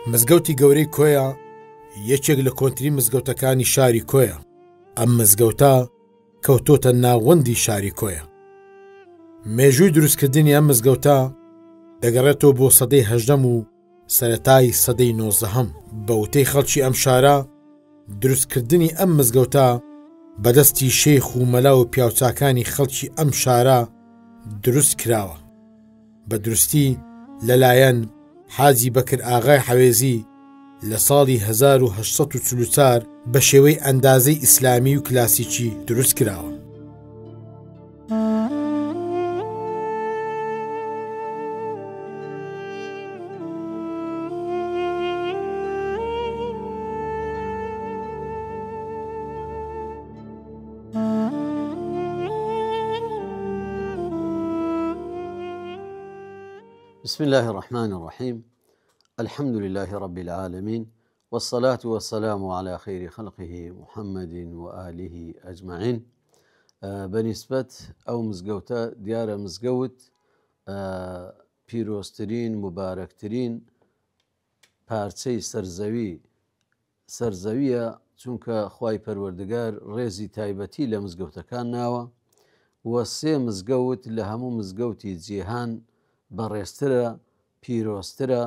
مزگەوتی گەورەی کۆیە یەکێک لە کۆنتترین مزگەوتەکانی شاری کۆیە. ئەم مزگەوتە کەوتۆتە ناوەندی شاری کۆیە. مێژووی دروستکردنی ئەم مزگەوتە دەگەڕێتەوە بۆ سەدەی هەژدەم و سەرەتای سەدەی نۆزدەهەم. بە وتەی خەڵکی ئەم شارە دروستکردنی ئەم مزگەوتە بەدەستی شەیخ و مەلا و پیاوچاکانی خەڵکی ئەم شارە دروست کراوە. بە دروستی لەلایەن حاجی بەکر ئاغای حەوێزی لە ساڵی 1844 بە شێوەی ئەندازەی ئیسلامی و کلاسیکی دروست کراوە. بسم الله الرحمن الرحيم. الحمد لله رب العالمين، والصلاة والسلام على خير خلقه محمد وآله أجمعين. بنسبة أو مزقوتا ديار مزقوت بيروسترين مباركترين پارچەی سەرزەویە چونکە خوای پەروەردگار ڕێزی تایبەتی لە مزگەوتەکان ناوە و سێ مزگەوت لە هەموو مزگەوتی جیهان بەڕێزترە پیرۆسترە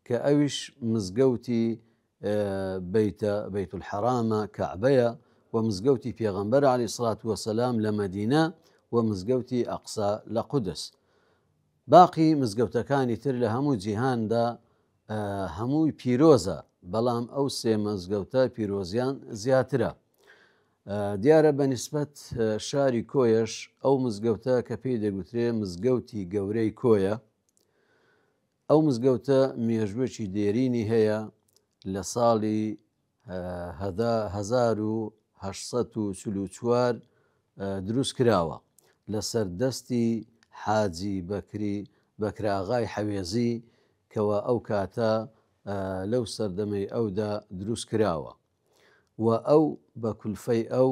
کە ئەویش مزگەوتی بەیت الحەرامە کەعبەیە و مزگەوتی پێغەمبەر عەلەیهی سڵات وەسەلام لە مەدینە و مزگەوتی ئەقسا لە قودس. باقی مزگەوتەکانی تر لە هەموو جیهاندا هەمووی پیرۆزە، بەڵام ئەو سێ مزگەوتە پیرۆزیان زیاترە. دیارە بەنسبەت شاری کۆیەش ئەو مزگەوتە کە پێی دەگوترێ مزگەوتی گەورەی کۆیە. ئەو مزگەوتە مێژوەکی دێرینی هەیە لە ساڵی 1844 دروست کراوە لە سەردەستی حاجی بەکر ئاغای حەوێزی کەوە ئەو کاتە لەو سەردەمەی ئەودا دروست کراوە و ئەو بە کولفەی ئەو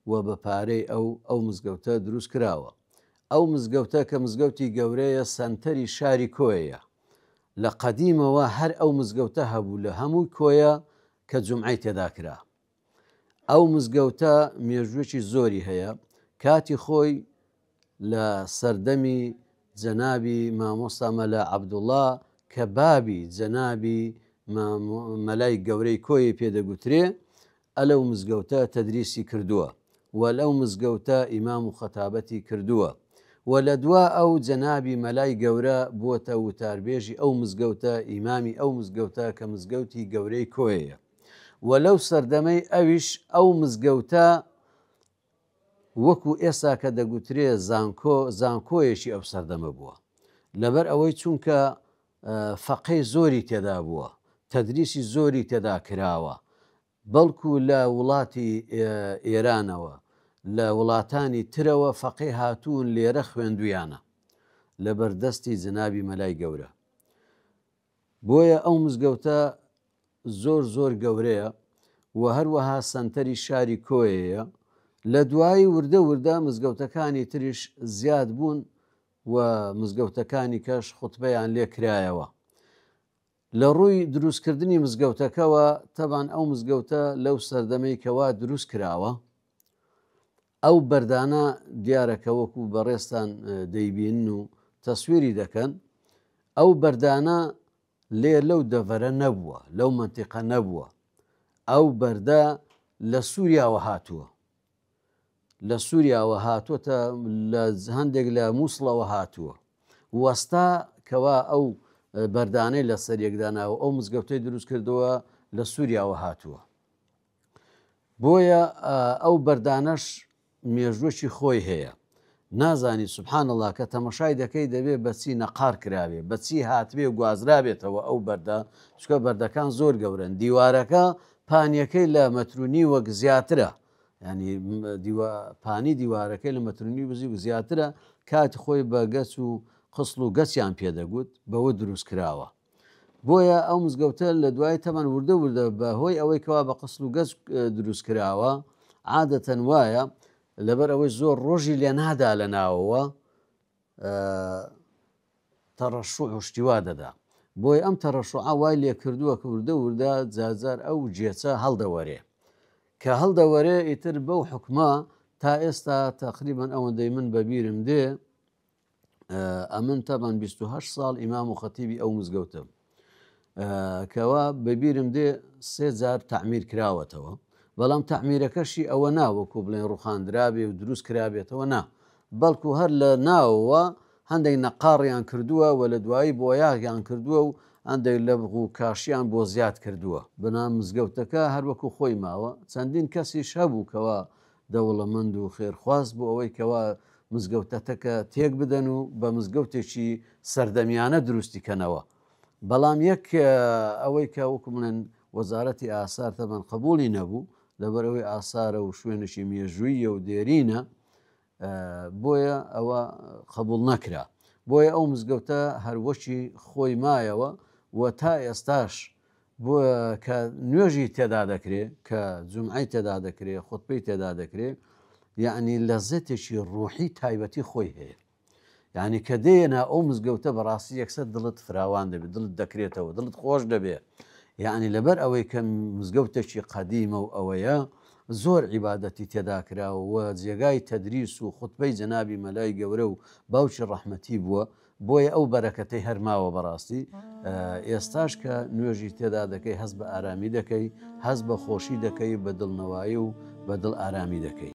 و بە پارەی ئەو مزگەوتە دروست کراوە. ئەو مزگەوتە کە مزگەوتی گەورەیە سەنتەری شاری کۆیە. لە قەدیمەوە هەر ئەو مزگەوتە هەبوو لە هەموو کۆیە کە جومعەی تێدا کرا. ئەو مزگەوتە مێژوویەکی زۆری هەیە. کاتی خۆی لە سەردەمی جەنابی مامۆستا مەلا عەبدوڵڵا کە بابی جەنابی مەلای گەورەی کۆیە پێدەگوترێ، ئەلەو مزگەوتە تەدریسی کردووە و لەو مزگەوتە ئیمام و خەتابەتی کردووە و لە دوا ئەو جەنابی مەلای گەورە بووەتە وتاربێژی ئەو مزگەوتە، ئیمامی ئەو مزگەوتە کە مزگەوتی گەورەی کۆیە و لەو سەردەمەی ئەویش ئەو مزگەوتە وەکو ئێستا کە دەگوترێ زانکۆیەکی ئەو سەردەمە بووە، لەبەر ئەوەی چونکە فەقەی زۆری تێدا بووە، تەدریسی زۆری تێدا کراوە، بەڵکو لە وڵاتی ئێرانەوە لە وڵاتانی ترەوە فەقەی هاتوون لێرە خوێندویانە لە بەردەستی جەنابی مەلای گەورە. بۆیە ئەو مزگەوتە زۆر گەورەیە و هەروەها سەنتەری شاری کۆیەیە. لە دوایی وردە مزگەوتەکانی تریش زیاد بوون و مزگەوتەکانی کەش خوتبەیان لێ کرایەوە. لە ڕووی دروستکردنی مزگەوتەکەوە تەبان ئەو مزگەوتە لەو سەردەمەی کەوا دروست کراوە، ئەو بەردانە دیارەکە وەکو بەڕێستان دەیبین و تەسویری دەکەن، ئەو بەردانە لێ لەو دەڤەرە نەبووە، لەو مەنتیقە نەبووە. ئەو بەردە لە سووریاوە هاتووە، لە سووریاوە هاتووەتە لە هەندێک لە مووسڵەوە هاتووە. وەستا کەوا ئەو بەردانەی لە سەریەکداناوە ئەو مزگەوتەی دروست کردەوە لە سووریاوە هاتووە. بۆیە ئەو بەردانەش مێژوەکی خۆی هەیە. نازانی سوبحان الله کە تەمەشای دەکەی دەبێ بەچی نەقار کراوێ، بەچی هاتبێ گوازرابێتەوە ئەو بەردە، چکە بەردەکان زۆر گەورن. دیوارەکە پانیەکەی لە مەترونی وەک زیاترە، ینی پانی دیوارەکەی لە مەترونی بزی و زیاترە، کاتی خۆی بە گەچ و قسڵ و گەچیان پێدەگوت، بەوە دروست کراوە. بۆیە ئەو مزگەوتە لە دوای تەمان وردە بەهۆی ئەوەی کەوا بە قسڵ و گەچ دروست کراوە، عادەتەن وایە لەبەر ئەوەی زۆر ڕۆژی لێ نادا لە ناوەوە تەڕەشوع و شتیوا دەدا. بۆی ئەم تەڕەشوعە وای لێ کردووە کە وردە وردە جارجار ئەو جێچە هەڵدەوەرێ کە هەڵدەوەرێ ئیتر بەو حکومە تا ئێستا تقریبان ئەوەندەی من بەبیرم دێ ئەمن تەبەن 28 ساڵ ئیمام و خەتیبی ئەو مزگەوتم کەوا بەبیرم دێ 3 جار تعمیر کراوەتەوە بەڵام تعمیرەکەشی ئەوە ناوەکو بڵێن ڕوخاندرابێ و دروست کرابێتەوە نا بەڵکو هەر لە ناوەوە هەندێک نەقاڕیان کردووە و لە دوایی بۆیاغیان کردووە و هەندێک لە بغ و کاشیان بۆ زیاد کردووە بەنام مزگەوتەکە هەروەکو خۆی ماوە چەندین کەسیش هەبوو کەوا دەوڵەمەند و خێرخواست بوو ئەوەی کەوا مزگەوتەکە تێک بدەن و بە مزگەوتێکی سەردەمیانە دروستیکەنەوە بەڵام یەک ئەوەی کە وەکو منن وەزارەتی ئاسار تەبەن قبولی نەبوو لەبەر ئەوەی ئاسارە و شوێنشی مێژوویە و دێرینە بۆیە ئەوە قبول نەکرا بۆیە ئەو مزگەوتە هەروەشی خۆی مایەوە و تا ئێستاش بۆ کە نوێژی تێدا دەکرێت کە جومعی تێدا دەکرێت خوتبەی تێدا دەکرێت یعنی لەزەتێکی ڕوحی تایبەتی خۆی هەیە یعنی کە دێنا ئەو مزگەوتە بەڕاستی یەکسەر دڵت فراوان دەبێت دڵت دەکرێتەوە دڵت خۆش دەبێت یعنی لەبەر ئەوەی کە مزگەوتێکی قەدیمە و ئەوەیە زۆر عیبادەتی تێدا کراوە و جێگای تەدریس و خوتبەی جەنابی مەلای گەورە و باوکی ڕەحمەتی بووە بۆیە ئەو بەرەکەتەی هەرماوە بەڕاستی ئێستاش کە نوێژی تێدا دەکەی هەست بە ئارامی دەکەی هەست بە خۆشی دەکەی بە دڵنەوایی و بە دڵ ئارامی دەکەی